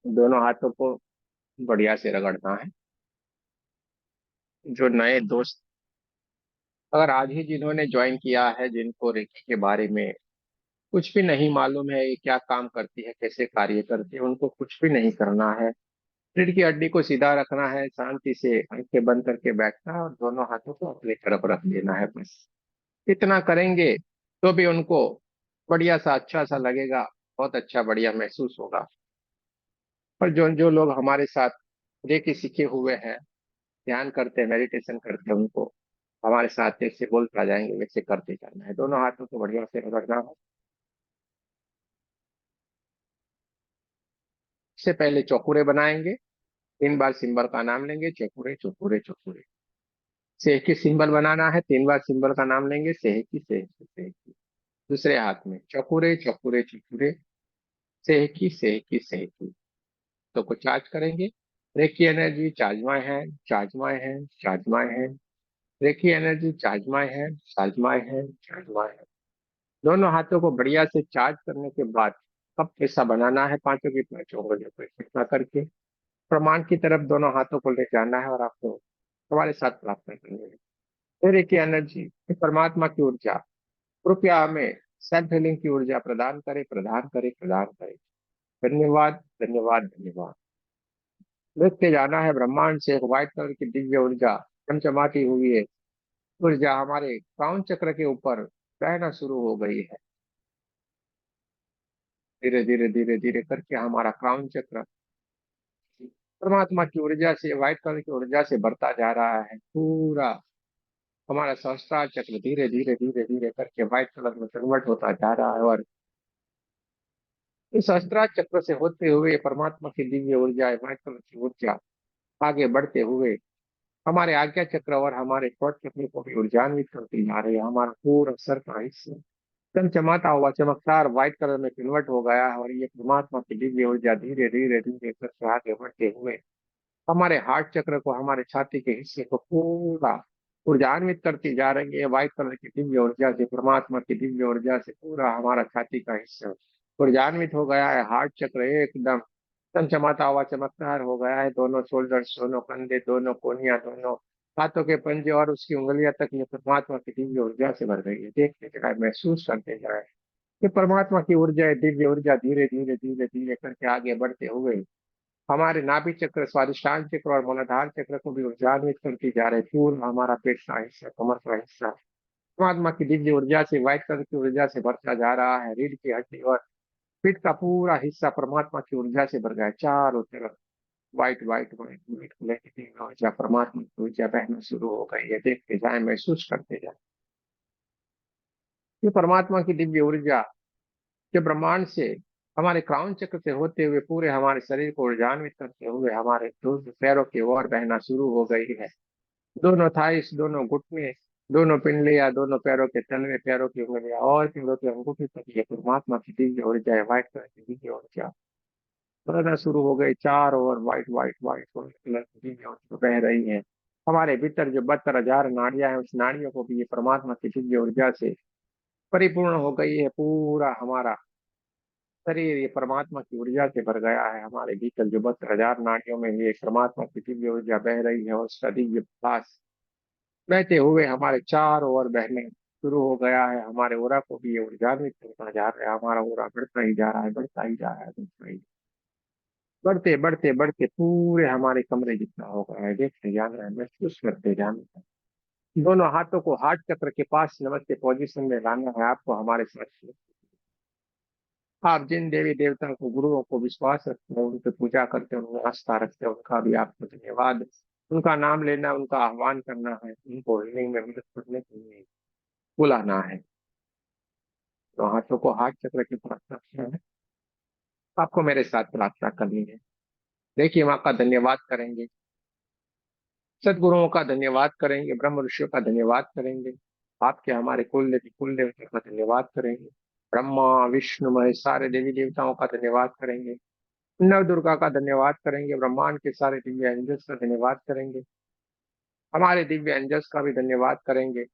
दोनों हाथों को बढ़िया से रगड़ना है। जो नए दोस्त अगर आज ही जिन्होंने ज्वाइन किया है, जिनको रेकी के बारे में कुछ भी नहीं मालूम है, ये क्या काम करती है, कैसे कार्य करती है, उनको कुछ भी नहीं करना है। रीढ़ की हड्डी को सीधा रखना है, शांति से आंखें बंद करके बैठना है और दोनों हाथों को अपनी तरफ रख देना है, बस इतना करेंगे तो भी उनको बढ़िया सा अच्छा सा लगेगा, बहुत अच्छा बढ़िया महसूस होगा। और जो जो लोग हमारे साथ रेकी सीखे हुए हैं, ध्यान करते हैं, मेडिटेशन करते हैं, उनको हमारे साथ जैसे बोलता जाएंगे वैसे करते जाना है। दोनों हाथों को बढ़िया से रगड़ना है। इससे पहले चौकुरे बनाएंगे। 3 बार सिंबल का नाम लेंगे, चौकुरे चौकुरे चौकुरे। सेहकी सिंबल बनाना है, 3 बार सिंबल का नाम लेंगे, सेहकी सेहकी सेहकी। दूसरे हाथ में चौकुरे चौकुरे चौकुरे, सेहकी सेहकी सेहकी। तो को चार्ज करेंगे। रेकी एनर्जी चार्जमाए है, चार्जमाए है, चार्जमाए है। रेकी एनर्जी चार्जमाए है, चार्जमाए है, चार्जमाए है। दोनों हाथों को बढ़िया से चार्ज करने के बाद कब ऐसा बनाना है, पांचों की पांचों उंगलियों को इकट्ठा करके प्रमाण की तरफ दोनों हाथों को ले जाना है और आपको हमारे साथ प्रार्थना करनी है। फिर एक एनर्जी, परमात्मा की ऊर्जा कृपया हमें सेल्फ हीलिंग की ऊर्जा प्रदान करे, प्रदान करे, प्रदान करे। धन्यवाद, धन्यवाद, धन्यवाद। देखते जाना है ब्रह्मांड से एक व्हाइट कलर की दिव्य ऊर्जा चमचमाती हुई है। ऊर्जा हमारे क्राउन चक्र के ऊपर बहना शुरू हो गई है। धीरे धीरे धीरे धीरे करके हमारा क्राउन चक्र परमात्मा की ऊर्जा से, व्हाइट कलर की ऊर्जा से भरता जा रहा है। पूरा हमारा सहस्त्रार चक्र धीरे धीरे धीरे धीरे करके व्हाइट कलर में कन्वर्ट होता जा रहा है। और इस सहस्त्रार चक्र से होते हुए परमात्मा की दिव्य ऊर्जा, व्हाइट कलर की ऊर्जा आगे बढ़ते हुए हमारे आज्ञा चक्र और हमारे थॉट चक्र को भी ऊर्जान्वित करती जा रही है। हमारा पूरा सर का हिस्सा चमचमाता हुआ चमकदार व्हाइट कलर में कन्वर्ट हो गया है। और ये परमात्मा की दिव्य ऊर्जा धीरे धीरे धीरे करके आगे बढ़ते हुए हमारे हार्ट चक्र को, हमारे छाती के हिस्से को पूरा ऊर्जान्वित करती जा रही है। व्हाइट कलर की दिव्य ऊर्जा से, परमात्मा की दिव्य ऊर्जा से पूरा हमारा छाती का हिस्सा ऊर्जान्वित हो गया है। हार्ट चक्र एकदम चमचमाता हुआ चमकदार हो गया है। दोनों शोल्डर्स, दोनों कंधे, दोनों कोनियां, दोनों हाथों के पंजे और उसकी उंगलियां तक ये परमात्मा की दिव्य ऊर्जा से भर गई है। देखते जाए, महसूस करते जाए कि परमात्मा की ऊर्जा है, दिव्य ऊर्जा धीरे धीरे धीरे धीरे करके आगे बढ़ते हुए हमारे नाभि चक्र, स्वादिष्टान चक्र और मूलाधार चक्र को भी ऊर्जान्वित करती जा रही है। पूर्ण हमारा पेट का हिस्सा, कमर का हिस्सा परमात्मा की दिव्य ऊर्जा से, व्हाइट कलर की ऊर्जा से भरता जा रहा है। रीढ़ की हड्डी और पीठ का पूरा हिस्सा परमात्मा की ऊर्जा से भर गया है। चारों तरफ white white white white colour की दिव्य ऊर्जा, परमात्मा की ऊर्जा बहना शुरू हो गई है। देखते जाए, महसूस करते जाए, ये परमात्मा की दिव्य ऊर्जा जो ब्रह्मांड से, हमारे क्राउन चक्र से होते हुए पूरे हमारे शरीर को ऊर्जान्वित करते हुए हमारे दोनों पैरों की ओर बहना शुरू हो गई है। दोनों थाइस, दोनों घुटने, दोनों पिंडलियां, दोनों पैरों के तलवे, पैरों की उंगलियां और पैरों के अंगूठे तक ये परमात्मा की दिव्य ऊर्जा है। व्हाइट कलर की दिव्य ऊर्जा बहना शुरू हो गई। चार ओर white white white white colour की दिव्य ऊर्जा बह रही है। हमारे भीतर जो 72,000 नाड़ियां हैं, उस नाड़ियों को भी ये परमात्मा की दिव्य ऊर्जा से परिपूर्ण हो गई है। पूरा हमारा शरीर ये परमात्मा की ऊर्जा से भर गया है। हमारे भीतर जो 72,000 नाड़ियों में ये परमात्मा की दिव्य ऊर्जा बह रही है और उसका दिव्य प्रकाश बहते हुए हमारे चारों ओर बहने शुरू हो गया है। हमारे ओरा को भी ये ऊर्जान्वित करता जा रहा है। हमारा ओरा बढ़ता ही जा रहा है, बढ़ता ही जा रहा है, बढ़ता ही, बढ़ते बढ़ते बढ़ते पूरे हमारे कमरे जितना हो गया है। देखते जाना है, महसूस करते जाना है। दोनों हाथों को हार्ट चक्र के पास नमस्ते पोजीशन में लाना है आपको हमारे साथ। आप जिन देवी देवताओं को, गुरुओं को विश्वास रखते हो, उनकी पूजा करते हो, उनमें आस्था रखते हो, उनका भी आपको धन्यवाद, उनका नाम लेना, उनका आह्वान करना है, उनको हीलिंग में मदद करने के लिए बुलाना है। तो हाथों को हाथ चक्र की प्रार्थना है, आपको मेरे साथ प्रार्थना करनी है। देखिए, माँ का धन्यवाद करेंगे, सदगुरुओं का धन्यवाद करेंगे, ब्रह्म ऋषियों का धन्यवाद करेंगे, आपके हमारे कुल देवता का धन्यवाद करेंगे, ब्रह्मा विष्णु महेश सारे देवी देवताओं का धन्यवाद करेंगे, नव दुर्गा का धन्यवाद करेंगे, ब्रह्मांड के सारे दिव्य एंजल्स का धन्यवाद करेंगे, हमारे दिव्य एंजल्स का भी धन्यवाद करेंगे,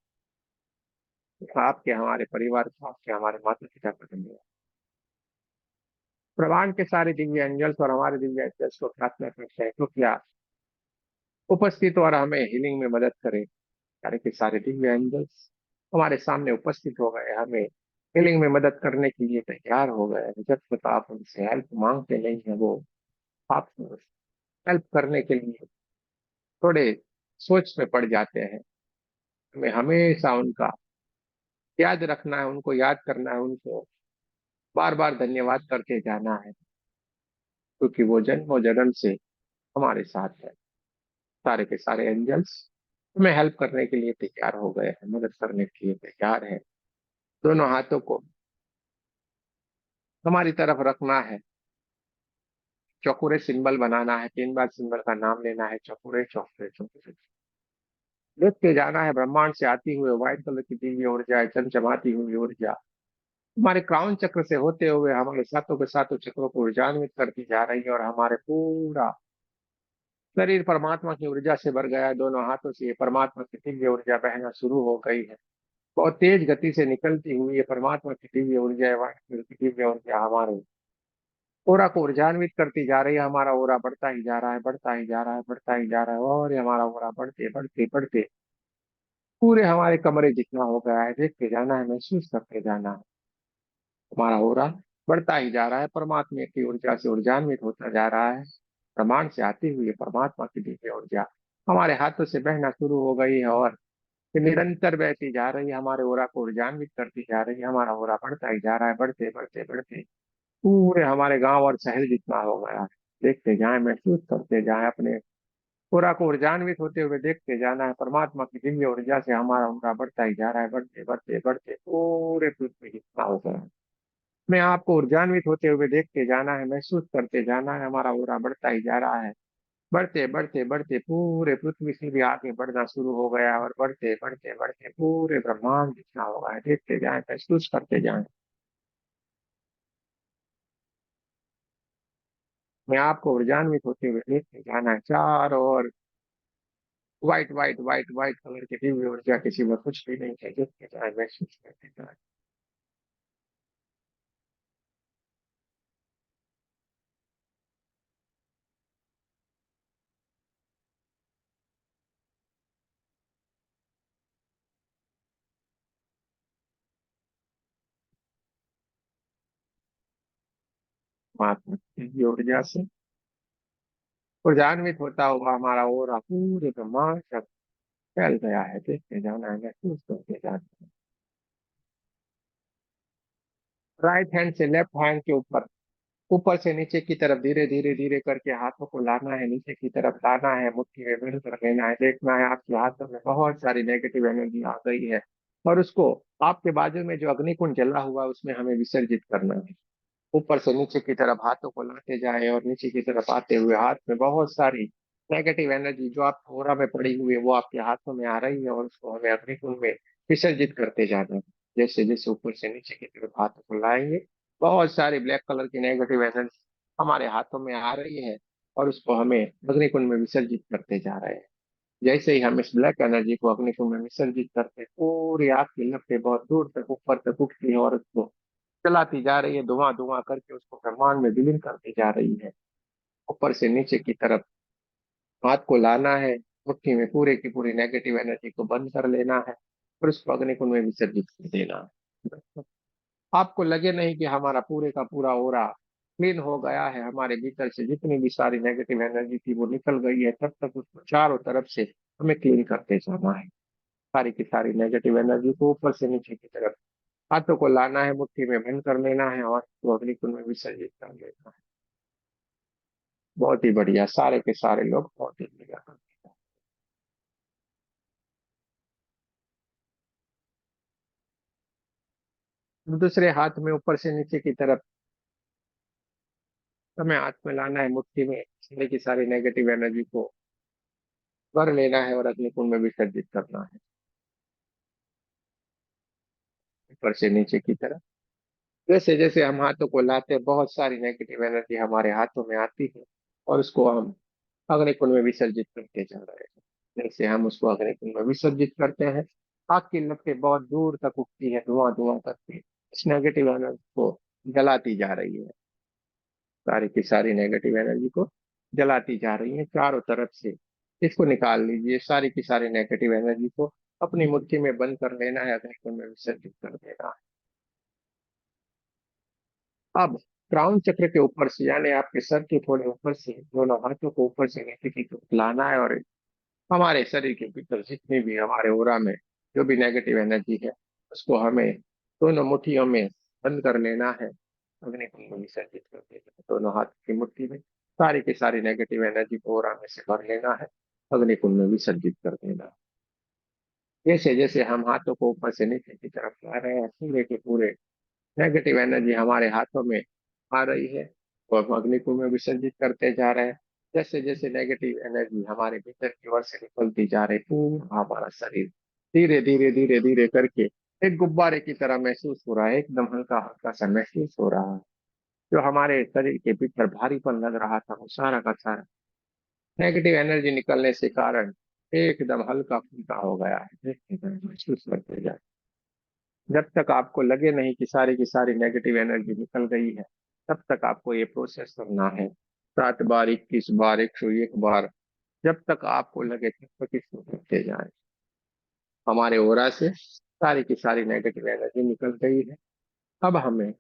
आपके हमारे परिवार का, आपके हमारे माता पिता का धन्यवाद। ब्रह्मांड के सारे दिव्य एंजल्स और हमारे दिव्य एंजल्स को प्रार्थना करते हैं, क्योंकि आप उपस्थित और हमें हीलिंग में मदद करें। सारे के सारे दिव्य एंजल्स हमारे सामने उपस्थित हो गए, हमें हीलिंग में मदद करने के लिए तैयार हो गए हैं। जब तक आप उनसे हेल्प मांगते नहीं है, वो आप हेल्प करने के लिए थोड़े सोच में पड़ जाते हैं। हमें हमेशा उनका याद रखना है, उनको याद करना है, उनको बार बार धन्यवाद करते जाना है, क्योंकि वो जन्मों जन्म से हमारे साथ है। सारे के सारे एंजल्स हमें हेल्प करने के लिए तैयार हो गए हैं, मदद करने के लिए तैयार है। दोनों हाथों को हमारी तरफ रखना है, चौकुरे सिंबल बनाना है, 3 बार सिंबल का नाम लेना है, चौकुरे चौकुरे चौकुरे। देखते जाना है ब्रह्मांड से आती हुए व्हाइट कलर की दिव्य ऊर्जा, चमचमाती हुई ऊर्जा हमारे क्राउन चक्र से होते हुए हमारे सातों के सातों चक्रों को ऊर्जान्वित करती जा रही है, और हमारे पूरा शरीर परमात्मा की ऊर्जा से भर गया है। दोनों हाथों से ये परमात्मा की दिव्य ऊर्जा बहना शुरू हो गई है। बहुत तेज गति से निकलती हुई ये परमात्मा की दिव्य ऊर्जा है, व्हाइट कलर की दिव्य ऊर्जा हमारे ओरा को ऊर्जान्वित करती जा रही है। हमारा ओरा बढ़ता ही जा रहा है, बढ़ता ही जा रहा है, बढ़ता ही जा रहा है, और ये हमारा ओरा बढ़ते बढ़ते बढ़ते पूरे हमारे कमरे जितना हो गया है। देखते जाना है, महसूस करते जाना है। हमारा ओरा बढ़ता ही जा रहा है, परमात्मा की ऊर्जा से ऊर्जान्वित होता जा रहा है। ब्रह्मांड से आती हुई परमात्मा की दिव्य ऊर्जा हमारे हाथों से बहना शुरू हो गई है, और ये निरंतर बहती जा रही है, हमारे ओरा को ऊर्जान्वित करती जा रही है। हमारा ओरा बढ़ता ही जा रहा है, बढ़ते बढ़ते बढ़ते पूरे हमारे गांव और शहर जितना हो गया है। देखते जाएं, महसूस करते जाएं, अपने ओरा को ऊर्जान्वित होते हुए देखते जाना है। परमात्मा की दिव्य ऊर्जा से हमारा ओरा बढ़ता ही जा रहा है, बढ़ते बढ़ते बढ़ते पूरे पृथ्वी जितना हो गया है। मैं आपको ऊर्जान्वित होते हुए देखते जाना है, महसूस करते जाना है। हमारा ओरा बढ़ता ही जा रहा है, बढ़ते बढ़ते बढ़ते पूरे पृथ्वी से भी आगे बढ़ना शुरू हो गया, और बढ़ते बढ़ते बढ़ते पूरे ब्रह्मांड जितना होगा है। देखते जाएं, महसूस करते जाएं। मैं आपको ऊर्जान्वित होते हुए देखते जाना है। चारों ओर white white white white colour की दिव्य ऊर्जा, किसी में कुछ भी नहीं है। देखते जाएं, महसूस करते जाएं। परमात्मा की दिव्य ऊर्जा से ऊर्जान्वित होता हुआ हमारा ओरा पूरे ब्रह्मांड तक फैल गया है। देखते जाना है, महसूस करते जाना है। राइट हैंड से लेफ्ट हैंड के ऊपर, ऊपर से नीचे की तरफ धीरे धीरे धीरे करके हाथों को लाना है, नीचे की तरफ लाना है, मुट्ठी में बंद कर लेना है। देखना है आपके हाथों में बहुत सारी नेगेटिव एनर्जी आ गई है, और उसको आपके बाजू में जो अग्निकुंड जला हुआ है उसमें हमें विसर्जित करना है। ऊपर से नीचे की तरफ हाथों को लाते जाए, और नीचे की तरफ आते हुए हाथ में बहुत सारी नेगेटिव एनर्जी जो आप कोहरा में पड़ी हुई है वो आपके हाथों में आ रही है, और उसको हमें अग्निकुंड में विसर्जित करते जाना है। जैसे जैसे ऊपर से नीचे की तरफ हाथों को लाएंगे, बहुत सारी ब्लैक कलर की नेगेटिव एनर्जी हमारे हाथों में आ रही है, और उसको हमें अग्निकुंड में विसर्जित करते जा रहे हैं। जैसे ही हम इस ब्लैक एनर्जी को अग्निकुंड में विसर्जित करते हैं, पूरी आग की लपटें बहुत दूर तक ऊपर तक उठती है, और उसको चलाती जा रही है, धुआं धुआं करके उसको ब्रह्मांड में विलीन करती जा रही है। ऊपर से नीचे की तरफ हाथ को लाना है, मुट्ठी में पूरे की पूरी नेगेटिव एनर्जी को बंद कर लेना है, और उसको अग्निकुंड में विसर्जित कर देना है। आपको लगे नहीं कि हमारा पूरे का पूरा ओरा क्लीन हो गया है, हमारे भीतर से जितनी भी सारी नेगेटिव एनर्जी थी वो निकल गई है, तब तक उसको चारों तरफ से हमें क्लीन करते जाना है। सारी की सारी नेगेटिव एनर्जी को ऊपर से नीचे की तरफ हाथों को लाना है, मुट्ठी में बंद कर लेना है, और उसको अग्निकुंड में विसर्जित कर लेना है। बहुत ही बढ़िया, सारे के सारे लोग बहुत ही बढ़िया करते हैं। दूसरे हाथ में ऊपर से नीचे की तरफ हमें हाथ में लाना है, मुट्ठी में सारी की सारी नेगेटिव एनर्जी को भर लेना है, और अग्निकुंड में विसर्जित करना है। ऊपर से नीचे की तरफ जैसे जैसे हम हाथों को लाते हैं, बहुत सारी नेगेटिव एनर्जी हमारे हाथों में आती है, और उसको हम अग्निकुंड में विसर्जित करते जा रहे हैं। जैसे हम उसको अग्निकुंड में विसर्जित करते हैं, आग की लपटें बहुत दूर तक उठती है, धुआं धुआं करके इस नेगेटिव एनर्जी को जलाती जा रही है। सारी की सारी नेगेटिव एनर्जी को जलाती जा रही है चारों तरफ से। इसको निकाल लीजिए, सारी की सारी नेगेटिव एनर्जी को अपनी मुट्ठी में बंद कर लेना है, अग्निकुंड में विसर्जित कर देना है। अब क्राउन चक्र के ऊपर से, यानी आपके सर के थोड़े ऊपर से, दोनों हाथों को ऊपर से नीचे की तरफ लाना है, और हमारे शरीर के भीतर जितनी भी हमारे ओरा में जो भी नेगेटिव एनर्जी है, उसको हमें दोनों मुट्ठियों में बंद कर लेना है, अग्निकुंड में विसर्जित कर देना है। दोनों हाथ की मुट्ठी में सारी की सारी नेगेटिव एनर्जी को ओरा में से भर लेना है, अग्निकुंड में विसर्जित कर देना है। जैसे जैसे हम हाथों को ऊपर से नीचे की तरफ ला रहे हैं, पूरे के पूरे नेगेटिव एनर्जी हमारे हाथों में आ रही है, तो हम अग्निकुंड में विसर्जित करते जा रहे हैं। जैसे जैसे नेगेटिव एनर्जी हमारे भीतर की ओर से निकलती जा रही, पूरा हमारा शरीर धीरे धीरे धीरे धीरे करके एक गुब्बारे की तरह महसूस हो रहा है, एकदम हल्का हल्का सा महसूस हो रहा है। जो हमारे शरीर के भीतर भारीपन लग रहा था, वो सारा का सारा नेगेटिव एनर्जी निकलने से कारण एकदम हल्का फुल्का हो गया है। महसूस करते जाए, जब तक आपको लगे नहीं कि सारी की सारी नेगेटिव एनर्जी निकल गई है, तब तक आपको ये प्रोसेस करना है। 7 बार, 21 बार, 101 बार, जब तक आपको लगे तब तक इसको करते जाए। हमारे ओरा से सारी की सारी नेगेटिव एनर्जी निकल गई है। अब हमें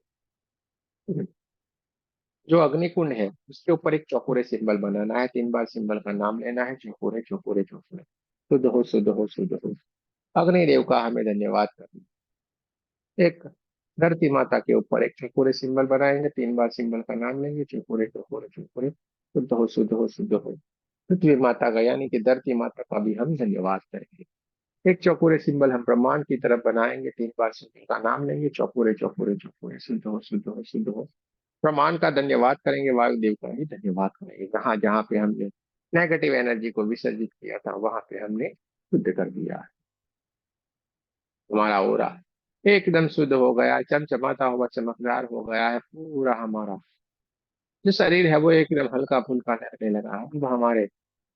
जो अग्निकुंड है उसके ऊपर एक चौकोरे सिंबल बनाना है। 3 बार सिंबल का नाम लेना है, चौकोरे चौकोरे चौकोरे। शुद्ध हो शुद्ध हो शुद्ध हो। अग्निदेव का हमें धन्यवाद करना। एक धरती माता के ऊपर एक चौकोरे सिंबल बनाएंगे, 3 बार सिंबल का नाम लेंगे, चौकोरे चौकोरे चौकोरे। शुद्ध हो शुद्ध हो शुद्ध हो। पृथ्वी माता का, यानी कि धरती माता का भी हम धन्यवाद करेंगे। एक चौकोरे सिंबल हम ब्रह्मांड की तरफ बनाएंगे, 3 बार सिंबल का नाम लेंगे, चौकोरे चौकोरे चौकोरे। शुद्ध हो शुद्ध हो शुद्ध हो। ब्रह्मांड का धन्यवाद करेंगे, वायुदेव का भी धन्यवाद करेंगे। जहां जहां पे हमने नेगेटिव एनर्जी को विसर्जित किया था, वहां पे हमने शुद्ध कर दिया है। हमारा ओरा एकदम शुद्ध हो गया, चमचमाता हुआ चमकदार हो गया है। पूरा हमारा जो शरीर है वो एकदम हल्का फुल्का लगने लगा है। अब हमारे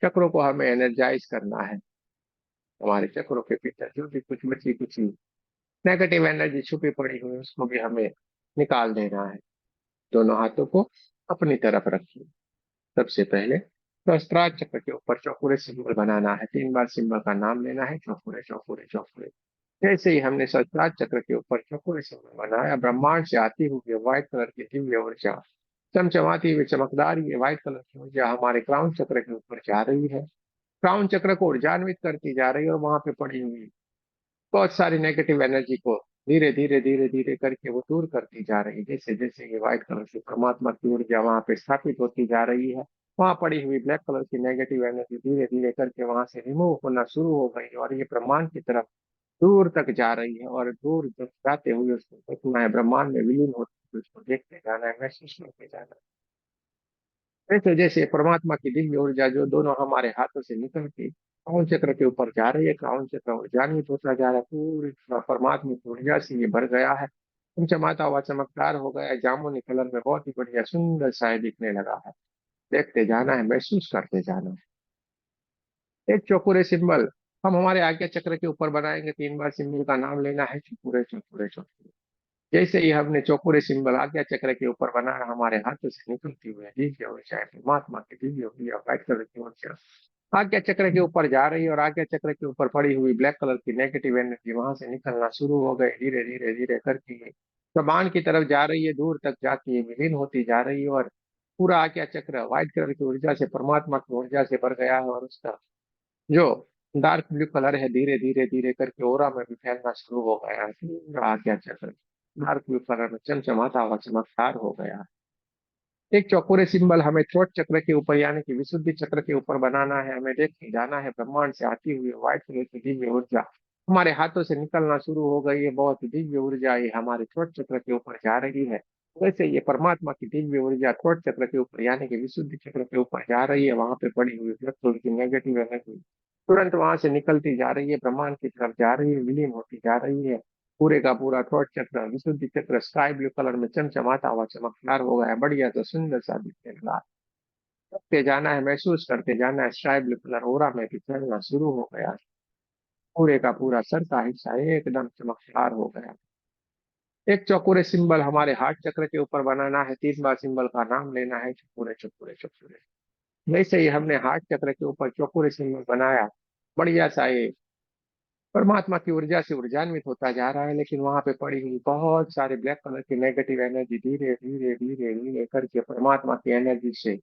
चक्रों को हमें एनर्जाइज करना है। हमारे चक्रों के भीतर जो भी कुछ बची कुछ नेगेटिव एनर्जी छुपी पड़ी हुई है, उसको भी हमें निकाल देना है। दोनों हाथों को अपनी तरफ रखिए। सबसे पहले सहस्त्रार चक्र के ऊपर चौकोरे सिंबल बनाना है, 3 बार सिंबल का नाम लेना है, चौकोरे चौकोरे चौकोरे। जैसे ही हमने सहस्त्रार चक्र के ऊपर चौकोरे सिंबल बनाया, ब्रह्मांड से आती हुई व्हाइट कलर की दिव्य ऊर्जा, चमचमाती हुई चमकदार ये व्हाइट कलर की ऊर्जा हमारे क्राउन चक्र के ऊपर जा रही है। क्राउन चक्र को ऊर्जान्वित करती जा रही है, और वहां पे पड़ी हुई बहुत सारी नेगेटिव एनर्जी को धीरे धीरे धीरे धीरे करके वो दूर करती जा रही है। जैसे जैसे ये व्हाइट कलर की परमात्मा की ऊर्जा वहां पे स्थापित होती जा रही है, वहां पड़ी हुई ब्लैक कलर की नेगेटिव एनर्जी धीरे धीरे करके वहां से रिमूव होना शुरू हो गई, और ये ब्रह्मांड की तरफ दूर तक जा रही है। और दूर तक जाते हुए उसको देखना है, ब्रह्मांड में विलीन होते हुए उसको देखते जाना है, महसूस करते जाना है। जैसे जैसे परमात्मा की दिव्य ऊर्जा जो दोनों हमारे हाथों से निकल के क्राउन चक्र के ऊपर जा रही है, क्राउन चक्र ऊर्जान्वित होता जा रहा है, पूरी परमात्मा की ऊर्जा से ये भर गया है, चमचमाता हुआ चमकदार हो गया है, जामुनी कलर में बहुत ही बढ़िया सुंदर सा है, दिखने लगा है। देखते जाना है, महसूस करते जाना है। एक चौकोरे सिंबल हम हमारे आज्ञा चक्र के ऊपर बनाएंगे, 3 बार सिंबल का नाम लेना है, चौकोरे चौकोरे चौकोरे। जैसे ही हमने चौकोरे सिंबल आज्ञा चक्र के ऊपर बनाया, हमारे हाथों से निकलती हुई दिव्य ऊर्जा परमात्मा की दिव्य ऊर्जा व्हाइट कलर की ऊर्जा आज्ञा चक्र के ऊपर जा रही है, और आज्ञा चक्र के ऊपर पड़ी हुई ब्लैक कलर की नेगेटिव एनर्जी वहां से निकलना शुरू हो गई, धीरे धीरे धीरे करके ये प्रमाण की तरफ जा रही है, दूर तक जाती है, विलीन होती जा रही है, और पूरा आज्ञा चक्र व्हाइट कलर की ऊर्जा से, परमात्मा की ऊर्जा से भर गया है। और उसका जो डार्क ब्लू कलर है धीरे धीरे धीरे करके ओरा में भी फैलना शुरू हो गया है। पूरा आज्ञा चक्र डार्क ब्लू कलर में चमचमाता हुआ चमकदार हो गया है। एक चौकोरे सिंबल हमें थ्रोट चक्र के ऊपर, यानी कि विशुद्धि चक्र के ऊपर बनाना है। हमें देखते जाना है, ब्रह्मांड से आती हुई व्हाइट कलर की दिव्य ऊर्जा हमारे हाथों से निकलना शुरू हो गई है। बहुत ही दिव्य ऊर्जा ये हमारे थ्रोट चक्र के ऊपर जा रही है। वैसे ये परमात्मा की दिव्य ऊर्जा थ्रोट चक्र के ऊपर, यानी कि विशुद्धि चक्र के ऊपर जा रही है। वहां पे पड़ी हुई ब्लैक कलर की नेगेटिव एनर्जी तुरंत वहां से निकलती जा रही है, ब्रह्मांड की तरफ जा रही है, विलीन होती जा रही है। पूरे का पूरा थ्रोट चक्र, विशुद्धि चक्र स्काई ब्लू कलर में चमचमाता हुआ चमकदार हो गया है, बढ़िया तो सुंदर सा दिखने लगा। करते जाना है, महसूस करते जाना है, स्काई ब्लू कलर ओरा में भी फैलना शुरू हो गया। पूरे का पूरा सर का हिस्सा एकदम चमकदार हो गया। एक चौकोरे सिंबल हमारे हार्ट चक्र के ऊपर बनाना है, 3 बार सिंबल का नाम लेना है, चौकोरे चौकोरे चौकोरे। जैसे ही हमने हार्ट चक्र के ऊपर चौकोरे सिंबल बनाया, बढ़िया सा ये परमात्मा की ऊर्जा से ऊर्जान्वित होता जा रहा है, लेकिन वहां पे पड़ी हुई बहुत सारी ब्लैक कलर की नेगेटिव एनर्जी धीरे धीरे धीरे धीरे करके परमात्मा की एनर्जी से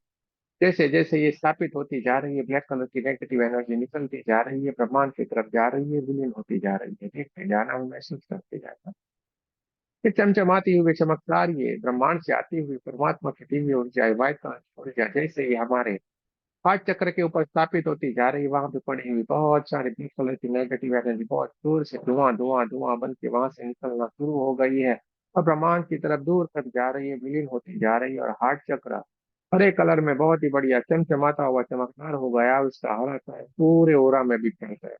जैसे जैसे ये स्थापित होती जा रही है, ब्लैक कलर की नेगेटिव एनर्जी निकलती जा रही है, ब्रह्मांड की तरफ जा रही है, विलीन होती जा रही है, देखते जाना, महसूस करते जाना। ये चमचमाती हुई चमकदार ये ब्रह्मांड से आती हुई परमात्मा की दिव्य ऊर्जा वायका ऊर्जा जैसे ही हमारे हार्ट चक्र के ऊपर स्थापित होती जा रही है, वहां पे पड़ी हुई बहुत सारी ब्लैक कलर की नेगेटिव एनर्जी बहुत दूर से धुआं धुआं धुआं बन के वहां से निकलना शुरू हो गई है और ब्रह्मांड की तरफ दूर तक जा रही है, विलीन होती जा रही है। और हार्ट चक्र हरे कलर में बहुत ही बढ़िया चमचमाता हुआ चमकदार हो गया, उसका हरा सा पूरे ओरा में भी फैल गया।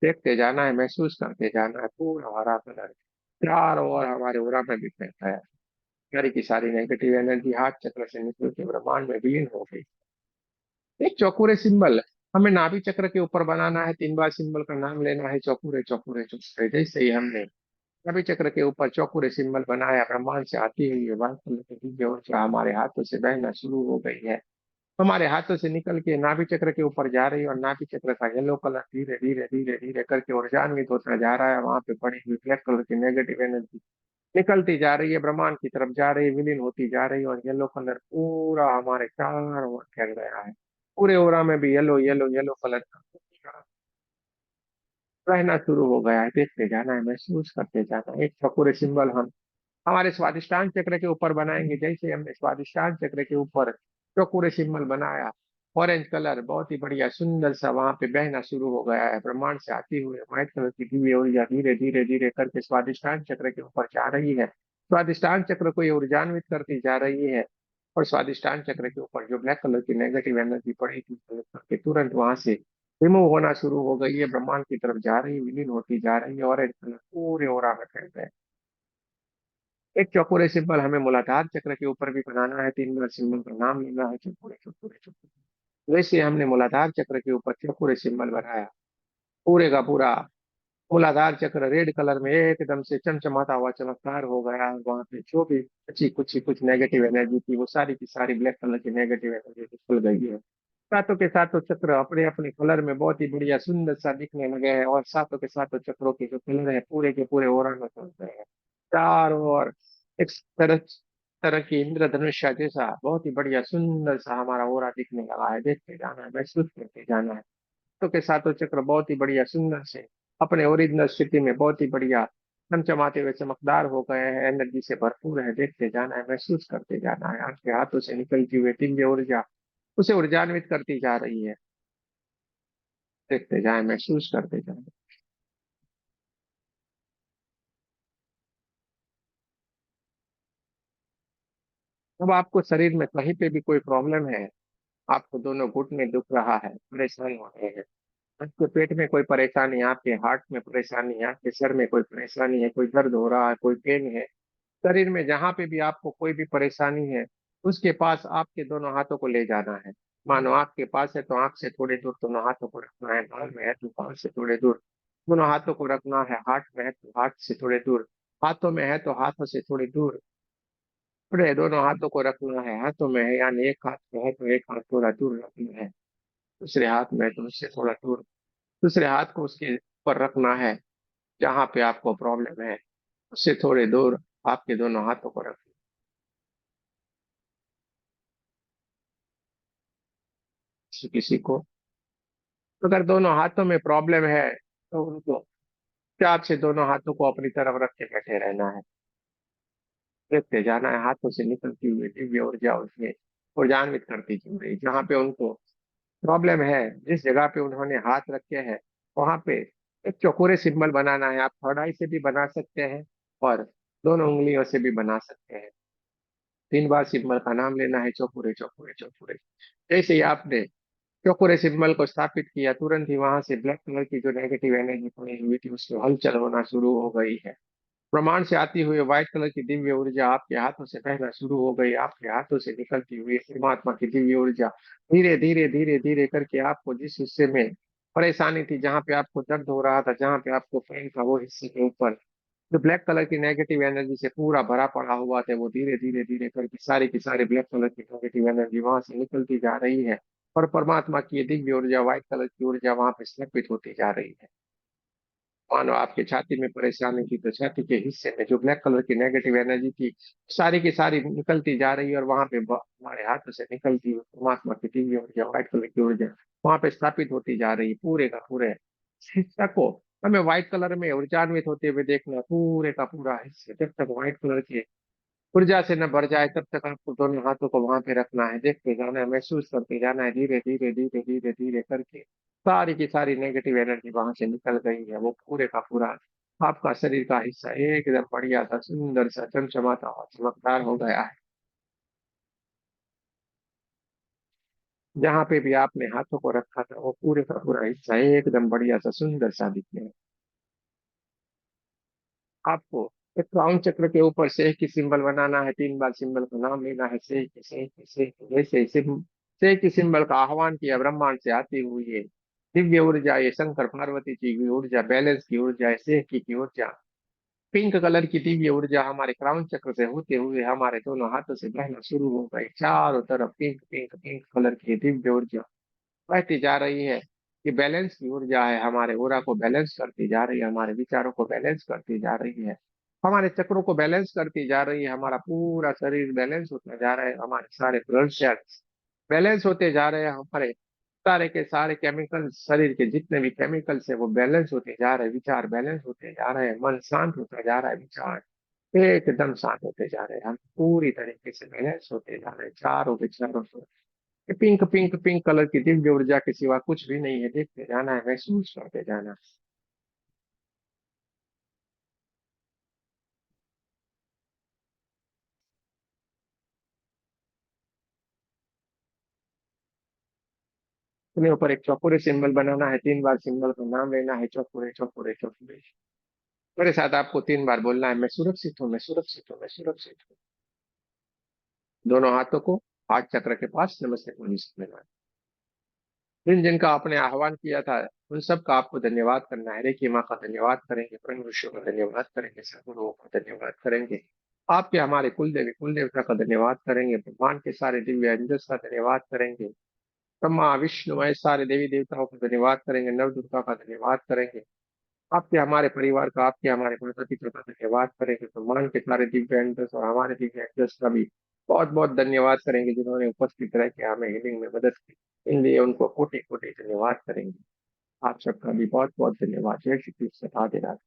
देखते जाना है, महसूस करते जाना है, पूरा हरा कलर चारों ओर हमारे ओरा में भी फैल गया। सारी की सारी नेगेटिव एनर्जी हार्ट चक्र से निकल के ब्रह्मांड में विलीन हो गई। एक चौकोरे सिंबल हमें नाभि चक्र के ऊपर बनाना है, 3 बार सिंबल का नाम लेना है, चौकोरे चौकोरे चौकोरे। जैसे ही हमने नाभि चक्र के ऊपर चौकोरे सिंबल बनाया, ब्रह्मांड से आती हुई वास्तव की दिव्य ऊर्जा हमारे हाथों से बहना शुरू हो गई है, हमारे हाथों से निकल के नाभि चक्र के ऊपर जा रही है, और नाभि चक्र का येलो कलर धीरे धीरे धीरे धीरे करके ऊर्जान्वित होता जा रहा है। वहां पे पड़ी हुई ब्लैक कलर की नेगेटिव एनर्जी निकलती जा रही है, ब्रह्मांड की तरफ जा रही है, विलीन होती जा रही है, और येलो कलर पूरा हमारे चारों ओर फैल गया है। पूरे ओरा में भी येलो येलो येलो कलर का रहना शुरू हो गया है। देखते जाना है, महसूस करते जाना है। एक चौकोरे सिंबल हम हमारे स्वादिष्टान चक्र के ऊपर बनाएंगे। जैसे हमने स्वादिष्टान चक्र के ऊपर चौकोरे सिंबल बनाया, ऑरेंज कलर बहुत ही बढ़िया सुंदर सा वहां पे बहना शुरू हो गया है, ब्रह्मांड से आती हुई व्हाइट कलर की दिव्य ऊर्जा धीरे धीरे धीरे करके स्वादिष्टान चक्र के ऊपर जा रही है, स्वादिष्टान चक्र को ये ऊर्जान्वित करती जा रही है। और स्वादिष्टान चक्र के ऊपर जो ब्लैक कलर की नेगेटिव एनर्जी पड़ी थी, करके तुरंत वहां से रिमूव होना शुरू हो गई है, ब्रह्मांड की तरफ जा रही है, विलीन होती जा रही है, ऑरेंज कलर पूरे ओरा में फैल गए। एक चौकोरे सिंबल हमें मूलाधार चक्र के ऊपर भी बनाना है, 3 बार सिंबल का नाम लेना है, चौकोरे चौकोरे चौकोरे। वैसे हमने मूलाधार चक्र के ऊपर चौकोरे सिंबल बनाया, पूरे का पूरा मूलाधार चक्र रेड कलर में एकदम से चमचमाता हुआ चमत्कार हो गया। वहां पे जो भी बची कुछ नेगेटिव एनर्जी थी, वो सारी की सारी ब्लैक कलर की नेगेटिव एनर्जी निकल गई है। सातों के सातों चक्र अपने अपने कलर में बहुत ही बढ़िया सुंदर सा दिखने लगे हैं, और सातों के सातों चक्रों के जो कलर है पूरे के पूरे ओरा में चल रहे हैं चारों ओर। एक तरह तरह की इंद्रधनुष जैसा बहुत ही बढ़िया सुंदर सा हमारा ओरा दिखने लगा है। देखते जाना है, महसूस करते जाना है। सातों के सातों चक्र बहुत ही बढ़िया सुंदर से अपने ओरिजिनल स्थिति में बहुत ही बढ़िया चमचमाते हुए चमकदार हो गए हैं, एनर्जी से भरपूर है। देखते जाना है, महसूस करते जाना है। आपके हाथों से निकलती हुई दिव्य ऊर्जा उसे ऊर्जान्वित करती जा रही है। देखते जाए, महसूस करते जाए। अब आपको शरीर में कहीं पे भी कोई प्रॉब्लम है, आपको दोनों घुटने दुख रहा है, परेशान हो रहे हैं, आपके पेट में कोई परेशानी है, आपके हार्ट में परेशानी है, आपके सर में कोई परेशानी है, कोई दर्द हो रहा है, कोई पेन है, शरीर में जहां पे भी आपको कोई भी परेशानी है, उसके पास आपके दोनों हाथों को ले जाना है। मानो आंख के पास है तो आंख से थोड़ी दूर दोनों हाथों को रखना है, बाल में है तो बाल से थोड़े दूर दोनों हाथों को रखना है, हाथ में है तो हाथ से थोड़े दूर, हाथों में है तो हाथों से थोड़ी दूर थोड़े दोनों हाथों को रखना है। हाथों में है यानी एक हाथ में है तो एक हाथ थोड़ा दूर रखना है, दूसरे हाथ में है तो उससे थोड़ा दूर, दूसरे हाथ को उसके ऊपर रखना है जहां पे आपको प्रॉब्लम है, उससे थोड़े दूर आपके दोनों हाथों को रखना। किसी किसी को अगर दोनों हाथों में प्रॉब्लम है तो उनको प्यार से दोनों हाथों को अपनी तरफ रख के बैठे रहना है। देखते जाना है, हाथों से निकलती हुई दिव्य ऊर्जा उसमें ऊर्जान्वित करती चल रही। जहाँ पे उनको प्रॉब्लम है, जिस जगह पे उन्होंने हाथ रखे हैं, वहां पे एक चौकोरे सिंबल बनाना है। आप थर्ड आई से भी बना सकते हैं और दोनों उंगलियों से भी बना सकते हैं। 3 बार सिंबल का नाम लेना है, चौकोरे चौकोरे चौकोरे। जैसे ही आपने चौकोरे सिग्नल को स्थापित किया, तुरंत ही वहां से ब्लैक कलर की जो नेगेटिव एनर्जी पड़ी हुई थी उसमें हलचल होना शुरू हो गई है। ब्रह्मांड से आती हुई व्हाइट कलर की दिव्य ऊर्जा आपके हाथों से बहना शुरू हो गई। आपके हाथों से निकलती हुई परमात्मा की दिव्य ऊर्जा धीरे धीरे धीरे धीरे करके आपको जिस हिस्से में परेशानी थी, जहाँ पे आपको दर्द हो रहा था, जहाँ पे आपको पेन था, वो हिस्से के ऊपर जो ब्लैक कलर की नेगेटिव एनर्जी से पूरा भरा पड़ा हुआ था, वो धीरे धीरे धीरे करके सारी की सारी ब्लैक कलर की नेगेटिव एनर्जी वहां से निकलती जा रही है, और परमात्मा की ये दिव्य ऊर्जा, व्हाइट कलर की ऊर्जा वहां पे स्थापित होती जा रही है। मानो आपकी छाती में परेशानी थी, तो छाती के हिस्से में जो ब्लैक कलर की नेगेटिव एनर्जी थी, सारी की सारी निकलती जा रही है, और वहां पे हमारे हाथों से निकलती हुई परमात्मा की दिव्य ऊर्जा, व्हाइट कलर की ऊर्जा वहां पे स्थापित होती जा रही है। पूरे का पूरे हिस्सा को हमें व्हाइट कलर में ऊर्जान्वित होते हुए देखना, पूरे का पूरा हिस्सा जब तक व्हाइट कलर की ऊर्जा से न भर जाए तब तक आपको दोनों हाथों को वहां पे रखना है, देखते जाना है, महसूस करते जाना है, धीरे धीरे धीरे धीरे धीरे करके सारी की सारी नेगेटिव एनर्जी वहां से निकल गई है। वो पूरे का पूरा आपका शरीर का हिस्सा एकदम बढ़िया सा, सुंदर सा, चमचमाता हुआ, चमकदार हो गया है। जहाँ पे भी आपने हाथों को रखा था, वो पूरे का पूरा हिस्सा एकदम बढ़िया सा, सुंदर सा दिखने है। आपको एक क्राउन चक्र के ऊपर सेह की सिंबल बनाना है, 3 बार सिंबल का नाम लेना है, सेह की, सेह की, सेह की, जैसे सेह की सिंबल का आह्वान किया ब्रह्मांड से आती हुई ये दिव्य ऊर्जा, ये शंकर पार्वती जी की ऊर्जा, बैलेंस की ऊर्जा है, सेह की ऊर्जा, पिंक कलर की दिव्य ऊर्जा हमारे क्राउन चक्र से होते हुए हमारे दोनों हाथों से बहना शुरू हो गई। चारों तरफ पिंक पिंक पिंक कलर की दिव्य ऊर्जा बहती जा रही है। ये बैलेंस की ऊर्जा है, हमारे ओरा को बैलेंस करती जा रही है, हमारे विचारों को बैलेंस करती जा रही है, हमारे चक्रों को बैलेंस करती जा रही है, हमारा पूरा शरीर बैलेंस होता जा रहा है, हमारे सारे ब्लड सेल्स बैलेंस होते जा रहे हैं, हमारे सारे के सारे केमिकल, शरीर के जितने भी केमिकल्स है वो बैलेंस होते जा रहे हैं, विचार बैलेंस होते जा रहे हैं, मन शांत होता जा रहा है, विचार एकदम शांत होते जा रहे हैं, हम पूरी तरीके से बैलेंस होते जा रहे हैं चारों विचारों से। ये पिंक पिंक पिंक कलर की दिव्य ऊर्जा के सिवा कुछ भी नहीं है, देखते जाना है, महसूस करते जाना है। अपने ऊपर एक चौकोरे सिंबल बनाना है, 3 बार सिंबल का नाम लेना है, चौकोरे चौकोरे चौकोरे। मेरे साथ आपको 3 बार बोलना है, मैं सुरक्षित हूँ, मैं सुरक्षित हूँ, मैं सुरक्षित हूँ। दोनों हाथों को हाथ चक्र के पास नमस्ते पोजीशन में लाना। जिन जिनका आपने आह्वान किया था, उन सब का आपको धन्यवाद करना है। रेखी माँ का धन्यवाद करेंगे, परम ऋषियों का धन्यवाद करेंगे, सदगुरुओं का धन्यवाद करेंगे, आपके हमारे कुल देवी कुल देवता का धन्यवाद करेंगे, भगवान के सारे दिव्य एंजल्स का धन्यवाद करेंगे, ब्रह्मा विष्णु महेश सारे देवी देवताओं का धन्यवाद करेंगे, नव दुर्गा का धन्यवाद करेंगे, आपके हमारे परिवार का, आपके हमारे माता पिता का धन्यवाद करेंगे, ब्रह्मांड के सारे दिव्य एंजल्स और हमारे दिव्य एंजल्स का भी बहुत बहुत धन्यवाद करेंगे, जिन्होंने उपस्थित रह के हमें हीलिंग में मदद की। इन लिए उनको कोटि कोटि धन्यवाद करेंगे। आप सबका भी बहुत बहुत धन्यवाद। जय श्री कृष्ण, राधे राधे।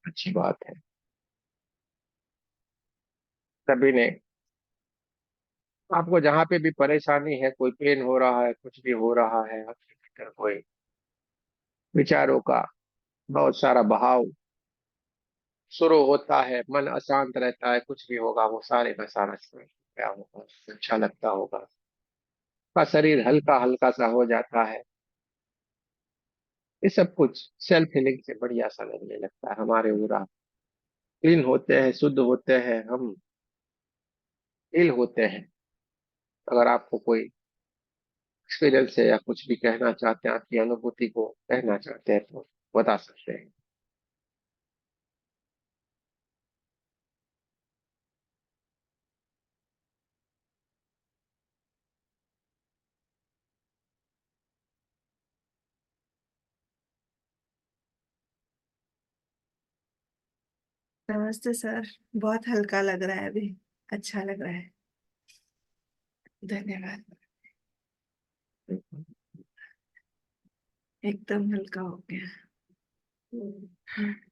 अच्छी बात है। सभी ने, आपको जहाँ पे भी परेशानी है, कोई पेन हो रहा है, कुछ भी हो रहा है, आपके भीतर कोई विचारों का बहुत सारा बहाव शुरू होता है, मन अशांत रहता है, कुछ भी होगा, वो सारे का सारा समय क्या होगा, अच्छा लगता होगा, का शरीर हल्का हल्का सा हो जाता है। ये सब कुछ सेल्फ हीलिंग से बढ़िया सा लगने लगता है, हमारे पूरा क्लीन होते हैं, शुद्ध होते हैं, हम हील होते हैं। अगर आपको कोई एक्सपीरियंस है या कुछ भी कहना चाहते हैं, आपकी अनुभूति को कहना चाहते हैं, तो बता सकते हैं। नमस्ते सर। बहुत हल्का लग रहा है अभी। अच्छा लग रहा है। धन्यवाद। एकदम हल्का हो गया। हाँ।